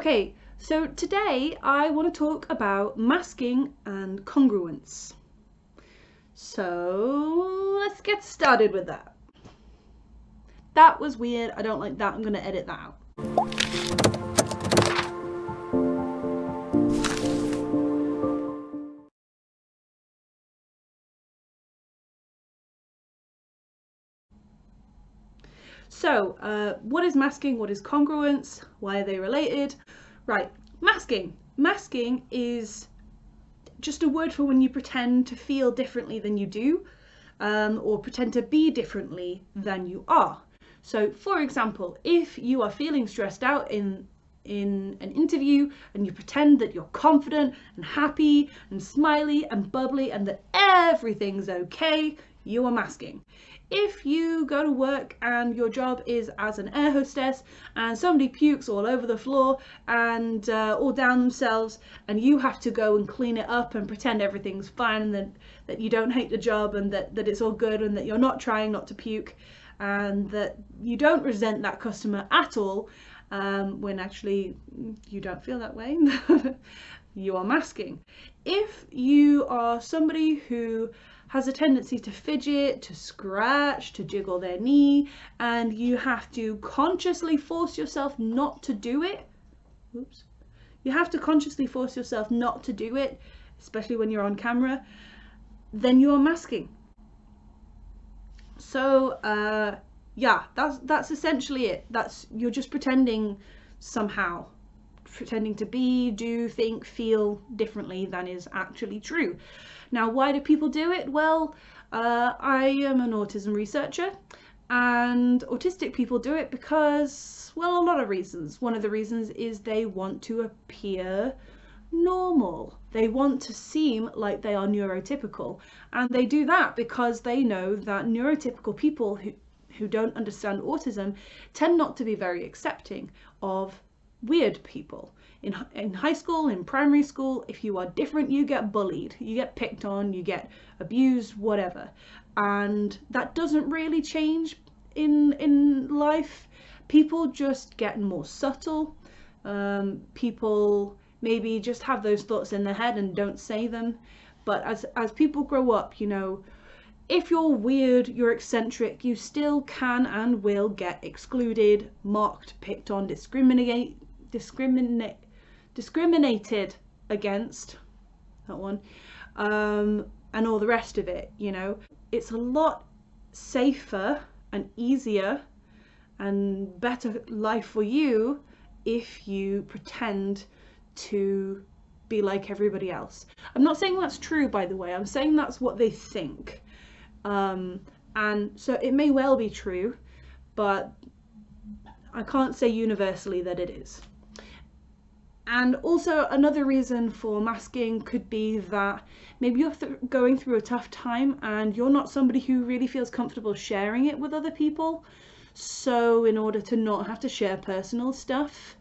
Okay, so today I want to talk about masking and congruence. So let's get started with that. That was weird. I don't like that. I'm going to edit that out. So, what is masking? What is congruence? Why are they related? Right, masking. Masking is just a word for when you pretend to feel differently than you do, or pretend to be differently than you are. So, for example, if you are feeling stressed out in an interview and you pretend that you're confident and happy and smiley and bubbly and that everything's okay, you are masking. If you go to work and your job is as an air hostess and somebody pukes all over the floor and all down themselves, and you have to go and clean it up and pretend everything's fine and that you don't hate the job and that it's all good and that you're not trying not to puke and that you don't resent that customer at all, when actually you don't feel that way, you are masking. If you are somebody who has a tendency to fidget, to scratch, to jiggle their knee, and you have to consciously force yourself not to do it, you have to consciously force yourself not to do it, especially when you're on camera, then you're masking. So yeah, that's essentially it. You're just pretending somehow, pretending to be, do, think, feel differently than is actually true. Now, why do people do it? Well, I am an autism researcher, and autistic people do it because, well, a lot of reasons. One of the reasons is they want to appear normal. They want to seem like they are neurotypical, and they do that because they know that neurotypical people who don't understand autism tend not to be very accepting of weird people. In high school, in primary school, if you are different, you get bullied, you get picked on, you get abused, whatever. And that doesn't really change in life. People just get more subtle. People maybe just have those thoughts in their head and don't say them. But as people grow up, you know, if you're weird, you're eccentric, you still can and will get excluded, mocked, picked on, discriminated against, that one, and all the rest of it. You know, it's a lot safer and easier and better life for you if you pretend to be like everybody else. I'm not saying that's true, by the way. I'm saying that's what they think, and so it may well be true, but I can't say universally that it is. And also another reason for masking could be that maybe you're going through a tough time and you're not somebody who really feels comfortable sharing it with other people. So in order to not have to share personal stuff,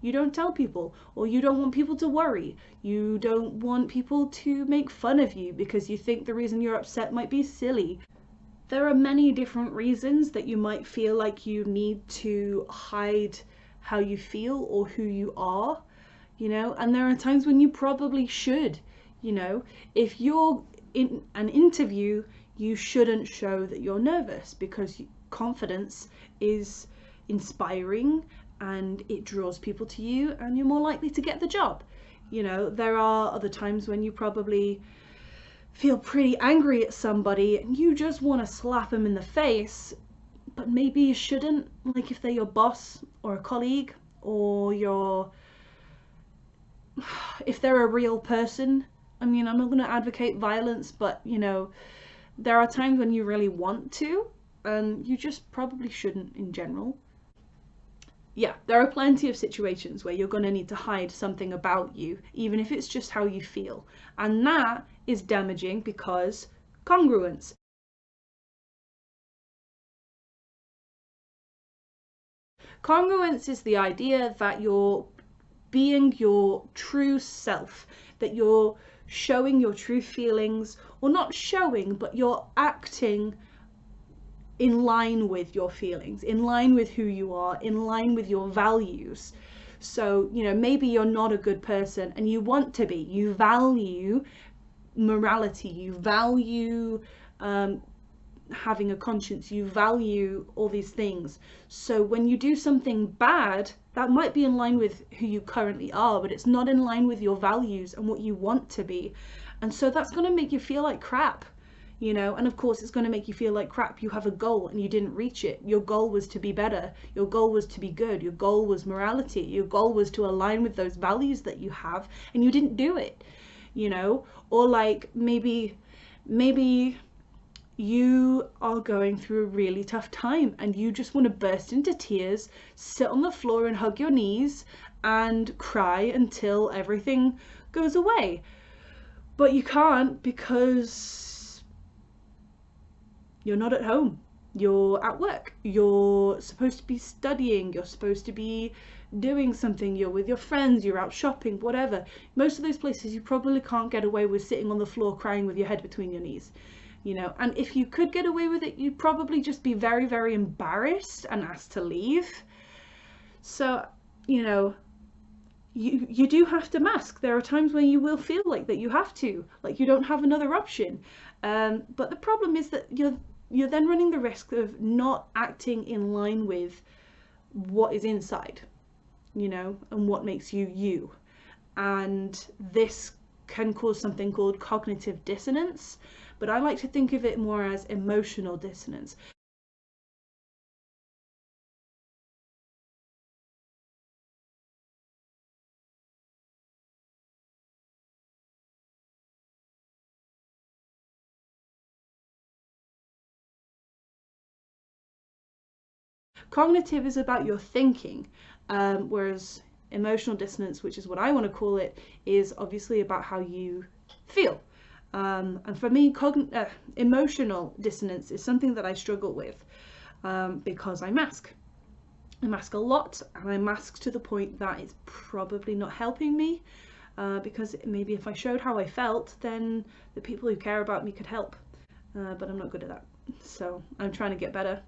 you don't tell people, or you don't want people to worry. You don't want people to make fun of you because you think the reason you're upset might be silly. There are many different reasons that you might feel like you need to hide how you feel or who you are. You know, and there are times when you probably should. You know, if you're in an interview, you shouldn't show that you're nervous because confidence is inspiring and it draws people to you and you're more likely to get the job. You know, there are other times when you probably feel pretty angry at somebody and you just want to slap them in the face, but maybe you shouldn't, like if they're your boss or a colleague or if they're a real person. I mean, I'm not going to advocate violence, but you know, there are times when you really want to, and you just probably shouldn't in general. Yeah, there are plenty of situations where you're going to need to hide something about you, even if it's just how you feel. And that is damaging because congruence. Congruence is the idea that you're being your true self, that you're showing your true feelings, or not showing, but you're acting in line with your feelings, in line with who you are, in line with your values. So, you know, maybe you're not a good person and you want to be. You value morality, you value having a conscience, you value all these things. So when you do something bad, that might be in line with who you currently are, but it's not in line with your values and what you want to be. And so that's going to make you feel like crap, you know. And of course it's going to make you feel like crap. You have a goal and you didn't reach it. Your goal was to be better, your goal was to be good, your goal was morality, your goal was to align with those values that you have, and you didn't do it, you know. Or like maybe you are going through a really tough time and you just want to burst into tears, sit on the floor and hug your knees and cry until everything goes away. But you can't, because you're not at home. You're at work. You're supposed to be studying. You're supposed to be doing something. You're with your friends. You're out shopping, whatever. Most of those places you probably can't get away with sitting on the floor crying with your head between your knees. You know, and if you could get away with it, you'd probably just be very, very embarrassed and asked to leave. So, you know, you do have to mask. There are times when you will feel like that you have to, like you don't have another option. But the problem is that you're then running the risk of not acting in line with what is inside, you know, and what makes you you. And this can cause something called cognitive dissonance, but I like to think of it more as emotional dissonance. Cognitive is about your thinking, whereas emotional dissonance, which is what I want to call it, is obviously about how you feel. And for me, emotional dissonance is something that I struggle with, because I mask. I mask a lot, and I mask to the point that it's probably not helping me, because maybe if I showed how I felt, then the people who care about me could help. But I'm not good at that, so I'm trying to get better.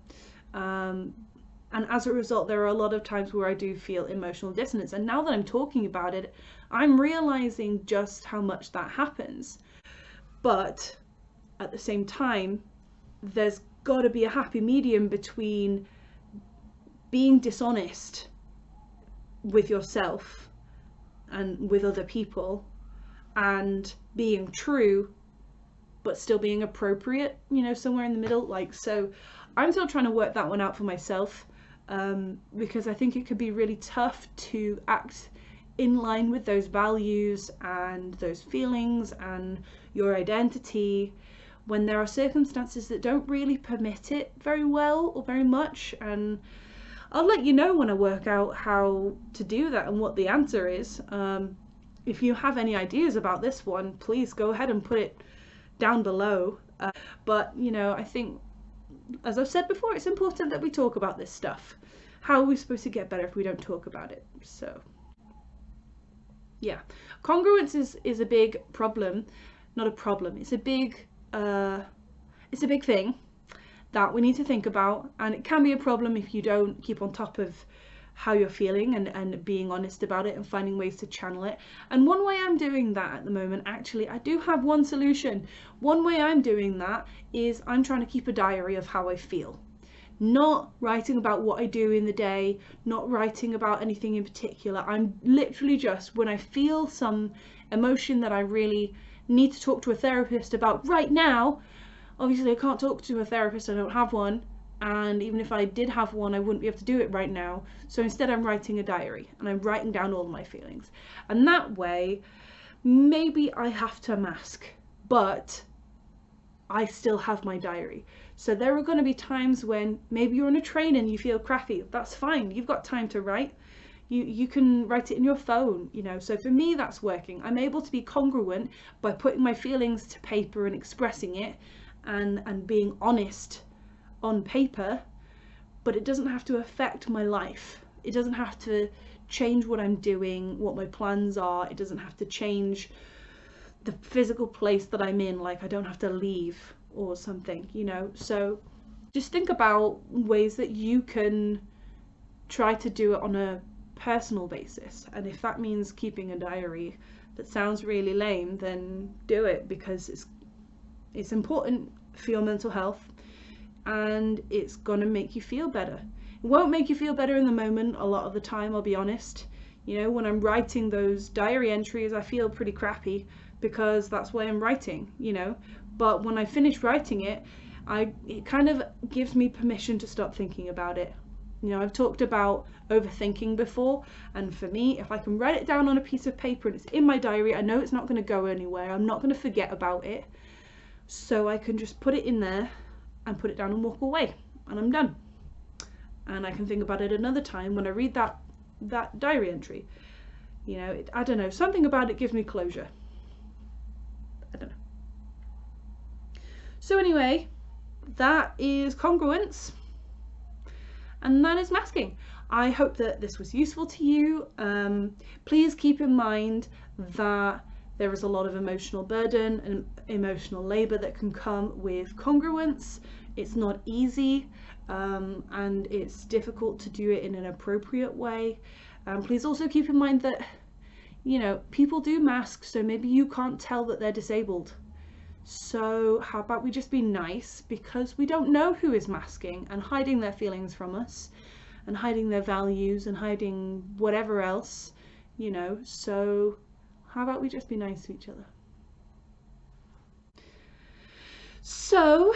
And as a result, there are a lot of times where I do feel emotional dissonance. And now that I'm talking about it, I'm realizing just how much that happens. But at the same time, there's got to be a happy medium between being dishonest with yourself and with other people and being true but still being appropriate, you know, somewhere in the middle. Like, so I'm still trying to work that one out for myself, because I think it could be really tough to act in line with those values and those feelings and your identity when there are circumstances that don't really permit it very well or very much. And I'll let you know when I work out how to do that and what the answer is. If you have any ideas about this one, please go ahead and put it down below. But you know, I think, as I've said before, it's important that we talk about this stuff. How are we supposed to get better if we don't talk about it? So yeah, congruence is a big problem. Not a problem, it's a big thing that we need to think about, and it can be a problem if you don't keep on top of how you're feeling and being honest about it and finding ways to channel it. And one way I'm doing that at the moment, actually, I do have one solution. One way I'm doing that is I'm trying to keep a diary of how I feel. Not writing about what I do in the day, not writing about anything in particular. I'm literally just, when I feel some emotion that I really need to talk to a therapist about right now, obviously I can't talk to a therapist, I don't have one. And even if I did have one, I wouldn't be able to do it right now. So instead I'm writing a diary and I'm writing down all my feelings. And that way, maybe I have to mask, but I still have my diary. So there are going to be times when maybe you're on a train and you feel crappy. That's fine. You've got time to write. You can write it in your phone, you know. So for me, that's working. I'm able to be congruent by putting my feelings to paper and expressing it and being honest on paper, but it doesn't have to affect my life. It doesn't have to change what I'm doing, what my plans are. It doesn't have to change the physical place that I'm in, like I don't have to leave or something, you know. So just think about ways that you can try to do it on a personal basis. And if that means keeping a diary that sounds really lame, then do it, because it's important for your mental health, and it's gonna make you feel better. It won't make you feel better in the moment a lot of the time, I'll be honest. You know, when I'm writing those diary entries, I feel pretty crappy because that's why I'm writing, you know. But when I finish writing it, it kind of gives me permission to stop thinking about it. You know, I've talked about overthinking before, and for me, if I can write it down on a piece of paper and it's in my diary, I know it's not going to go anywhere. I'm not going to forget about it. So I can just put it in there and put it down and walk away, and I'm done. And I can think about it another time when I read that diary entry. You know, I don't know, something about it gives me closure. I don't know. So anyway, that is congruence, and that is masking. I hope that this was useful to you. Please keep in mind that there is a lot of emotional burden and emotional labor that can come with congruence. It's not easy, and it's difficult to do it in an appropriate way. Please also keep in mind that, you know, people do mask, so maybe you can't tell that they're disabled. So how about we just be nice, because we don't know who is masking and hiding their feelings from us, and hiding their values, and hiding whatever else, you know. So how about we just be nice to each other? So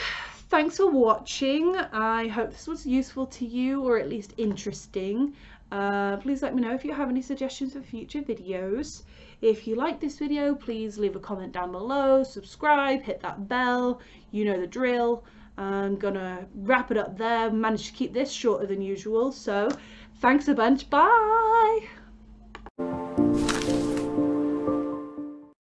thanks for watching. I hope this was useful to you, or at least interesting. Please let me know if you have any suggestions for future videos. If you like this video, please leave a comment down below, subscribe, hit that bell, you know the drill. I'm gonna wrap it up there. Managed to keep this shorter than usual, so thanks a bunch, bye!